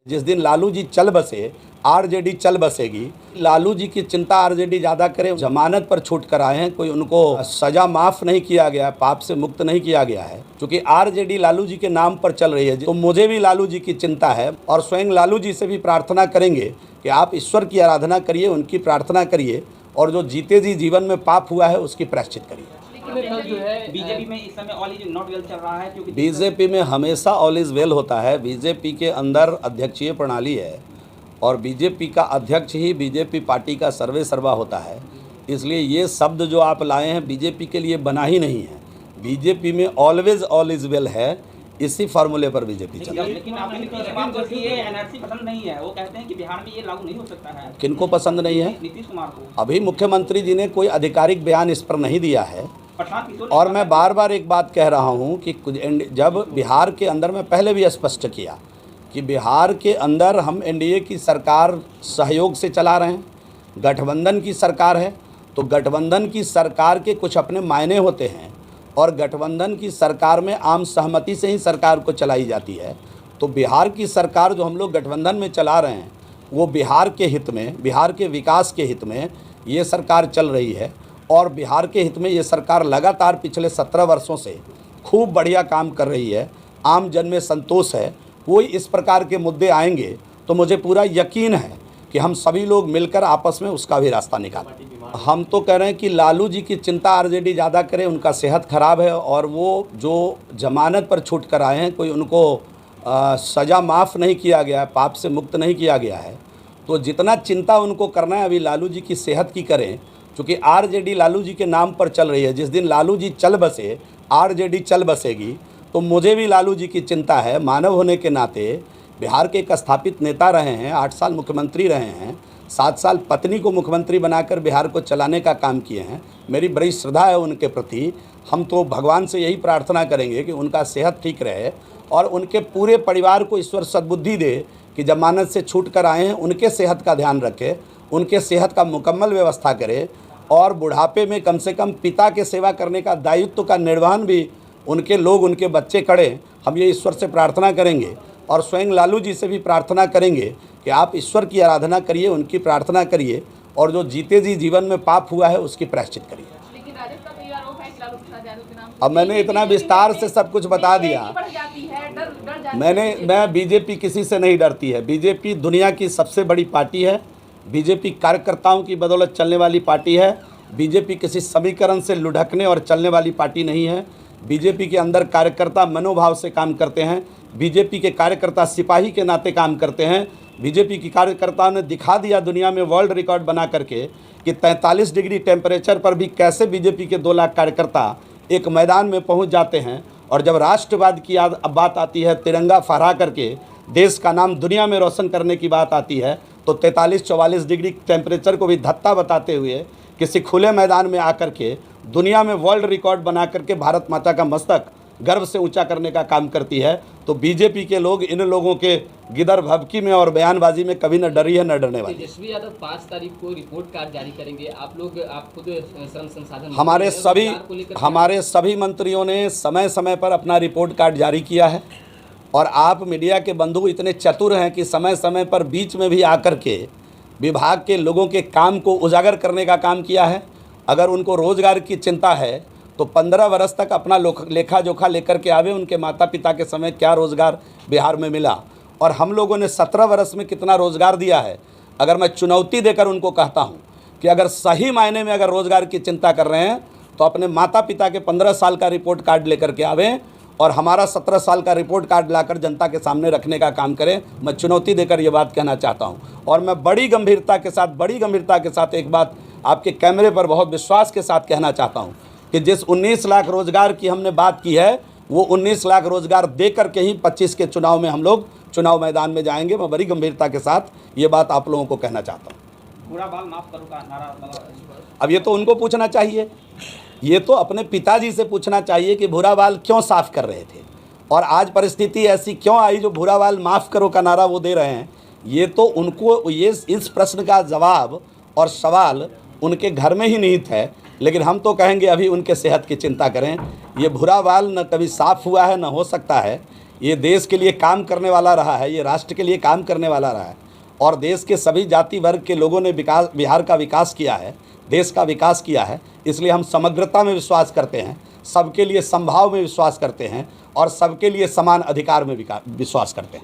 जिस दिन लालू जी चल बसे आरजेडी चल बसेगी। लालू जी की चिंता आरजेडी ज़्यादा करे। जमानत पर छूट कर आए हैं, कोई उनको सज़ा माफ़ नहीं किया गया, पाप से मुक्त नहीं किया गया है, क्योंकि आरजेडी लालू जी के नाम पर चल रही है। तो मुझे भी लालू जी की चिंता है और स्वयं लालू जी से भी प्रार्थना करेंगे कि आप ईश्वर की आराधना करिए, उनकी प्रार्थना करिए और जो जीते जी जीवन में पाप हुआ है उसकी प्रायश्चित करिए। जो है बीजेपी में इस समय ऑल इज नॉट वेल चल रहा है, क्योंकि बीजेपी में हमेशा ऑल इज़ वेल होता है। बीजेपी के अंदर अध्यक्षीय प्रणाली है और बीजेपी का अध्यक्ष ही बीजेपी पार्टी का सर्वे सर्वा होता है। इसलिए ये शब्द जो आप लाए हैं बीजेपी के लिए बना ही नहीं है। बीजेपी में ऑलवेज ऑल इज़ वेल है, इसी फार्मूले पर बीजेपी चल रही है। लेकिन आपने नीतीश कुमार को ये एनआरसी पसंद नहीं है, वो कहते हैं कि बिहार में ये लागू नहीं हो सकता है। किनको पसंद नहीं है? नीतीश कुमार को। अभी मुख्यमंत्री जी ने कोई आधिकारिक बयान इस पर नहीं दिया है। प्रशांत किशोर और मैं बार बार एक बात कह रहा हूं कि जब बिहार के अंदर, मैं पहले भी स्पष्ट किया कि बिहार के अंदर हम एनडीए की सरकार सहयोग से चला रहे हैं, गठबंधन की सरकार है, तो गठबंधन की सरकार के कुछ अपने मायने होते हैं और गठबंधन की सरकार में आम सहमति से ही सरकार को चलाई जाती है। तो बिहार की सरकार जो हम लोग गठबंधन में चला रहे हैं वो बिहार के हित में, बिहार के विकास के हित में ये सरकार चल रही है और बिहार के हित में ये सरकार लगातार पिछले 17 वर्षों से खूब बढ़िया काम कर रही है। आम जन में संतोष है। कोई इस प्रकार के मुद्दे आएंगे तो मुझे पूरा यकीन है कि हम सभी लोग मिलकर आपस में उसका भी रास्ता निकालें। हम तो कह रहे हैं कि लालू जी की चिंता आरजेडी ज़्यादा करे, उनका सेहत खराब है और वो जो जमानत पर छूट कर आए हैं, कोई उनको सज़ा माफ़ नहीं किया गया है, पाप से मुक्त नहीं किया गया है। तो जितना चिंता उनको करना है अभी लालू जी की सेहत की करें, क्योंकि आरजेडी लालू जी के नाम पर चल रही है। जिस दिन लालू जी चल बसे आरजेडी चल बसेगी। तो मुझे भी लालू जी की चिंता है। मानव होने के नाते बिहार के एक स्थापित नेता रहे हैं, 8 साल मुख्यमंत्री रहे हैं, 7 साल पत्नी को मुख्यमंत्री बनाकर बिहार को चलाने का काम किए हैं। मेरी बड़ी श्रद्धा है उनके प्रति। हम तो भगवान से यही प्रार्थना करेंगे कि उनका सेहत ठीक रहे और उनके पूरे परिवार को ईश्वर सद्बुद्धि दे कि जमानत से छूट कर आए हैं उनके सेहत का ध्यान रखे, उनके सेहत का मुकम्मल व्यवस्था करे और बुढ़ापे में कम से कम पिता के सेवा करने का दायित्व का निर्वहन भी उनके लोग, उनके बच्चे करें। हम ये ईश्वर से प्रार्थना करेंगे और स्वयं लालू जी से भी प्रार्थना करेंगे कि आप ईश्वर की आराधना करिए, उनकी प्रार्थना करिए और जो जीते जी जीवन में पाप हुआ है उसकी प्रायश्चित करिए। अब मैंने इतना विस्तार से सब कुछ बता दिया। मैं बीजेपी किसी से नहीं डरती है। बीजेपी दुनिया की सबसे बड़ी पार्टी है। बीजेपी कार्यकर्ताओं की बदौलत चलने वाली पार्टी है। बीजेपी किसी समीकरण से लुढ़कने और चलने वाली पार्टी नहीं है। बीजेपी के अंदर कार्यकर्ता मनोभाव से काम करते हैं। बीजेपी के कार्यकर्ता सिपाही के नाते काम करते हैं। बीजेपी की कार्यकर्ताओं ने दिखा दिया दुनिया में वर्ल्ड रिकॉर्ड बना करके कि 43 डिग्री टेम्परेचर पर भी कैसे बीजेपी के 2 लाख कार्यकर्ता एक मैदान में पहुंच जाते हैं। और जब राष्ट्रवाद की बात आती है, तिरंगा फहरा करके देश का नाम दुनिया में रोशन करने की बात आती है, तो 43-44 डिग्री टेम्परेचर को भी धत्ता बताते हुए किसी खुले मैदान में आकर के दुनिया में वर्ल्ड रिकॉर्ड बना करके भारत माता का मस्तक गर्व से ऊंचा करने का काम करती है। तो बीजेपी के लोग इन लोगों के गिदर भभकी में और बयानबाजी में कभी न डरी है न डरने वाली। तेजस्वी यादव 5 तारीख को रिपोर्ट कार्ड जारी करेंगे। आप खुद श्रम संसाधन हमारे सभी मंत्रियों ने समय समय पर अपना रिपोर्ट कार्ड जारी किया है और आप मीडिया के बंधु इतने चतुर हैं कि समय समय पर बीच में भी आकर के विभाग के लोगों के काम को उजागर करने का काम किया है। अगर उनको रोजगार की चिंता है तो 15 वर्ष तक अपना लेखा जोखा लेकर के आवे, उनके माता पिता के समय क्या रोज़गार बिहार में मिला और हम लोगों ने 17 वर्ष में कितना रोज़गार दिया है। अगर मैं चुनौती देकर उनको कहता हूं कि अगर सही मायने में अगर रोज़गार की चिंता कर रहे हैं तो अपने माता पिता के 15 साल का रिपोर्ट कार्ड लेकर के आवें और हमारा 17 साल का रिपोर्ट कार्ड लाकर जनता के सामने रखने का काम करें। मैं चुनौती देकर ये बात कहना चाहता हूँ और मैं बड़ी गंभीरता के साथ एक बात आपके कैमरे पर बहुत विश्वास के साथ कहना चाहता हूँ कि जिस 19 लाख रोज़गार की हमने बात की है वो 19 लाख रोज़गार दे करके ही 25 के चुनाव में हम लोग चुनाव मैदान में जाएंगे। मैं बड़ी गंभीरता के साथ ये बात आप लोगों को कहना चाहता हूँ। बुरा बाल माफ करो का नारा अब ये तो उनको पूछना चाहिए, ये तो अपने पिताजी से पूछना चाहिए कि भूरा बाल क्यों साफ कर रहे थे और आज परिस्थिति ऐसी क्यों आई जो भूरा बाल माफ़ करो का नारा वो दे रहे हैं। ये तो उनको ये इस प्रश्न का जवाब और सवाल उनके घर में ही निहित है। लेकिन हम तो कहेंगे अभी उनके सेहत की चिंता करें। ये भूरा बाल न कभी साफ़ हुआ है, न हो सकता है ये देश के लिए काम करने वाला रहा है, ये राष्ट्र के लिए काम करने वाला रहा है और देश के सभी जाति वर्ग के लोगों ने बिहार का विकास किया है, देश का विकास किया है। इसलिए हम समग्रता में विश्वास करते हैं, सबके लिए समभाव में विश्वास करते हैं और सबके लिए समान अधिकार में विश्वास करते हैं।